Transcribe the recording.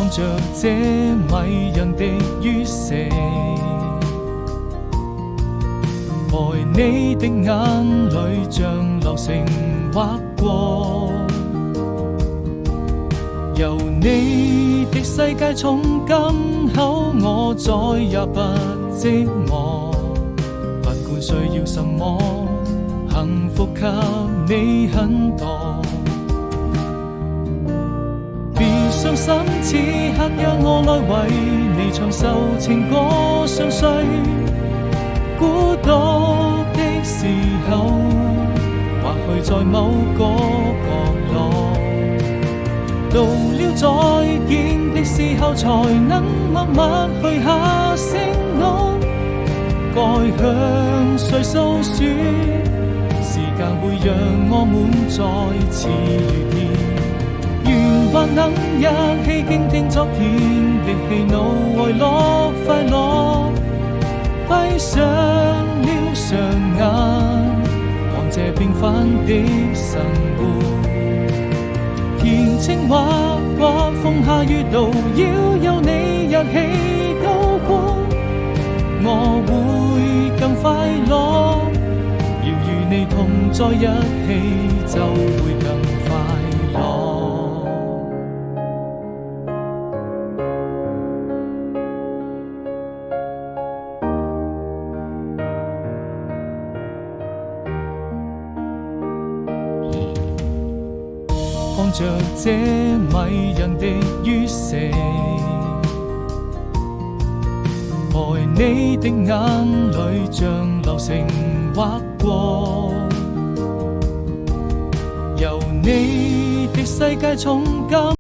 看着這迷人的月色，愛你的眼淚像流星劃過，由你的世界從今後我再也不寂寞，不管需要什麼，幸福給你很多。別傷心，此刻讓我來為你唱首情歌，相隨孤獨的時候，或許在某個角落，到了再見的時候，才能默默許下承諾，該向誰訴說？時間會讓我們再次遇見，願還能一起傾聽昨天的喜怒哀樂快樂，閉上了雙眼，看這平凡的生活。填情畫過風下雨路，要有你一起渡過，我會更快樂。要與你同在一起，就會更快樂。看着這迷人的月色，愛你的眼淚像流星劃過，由你的世界從今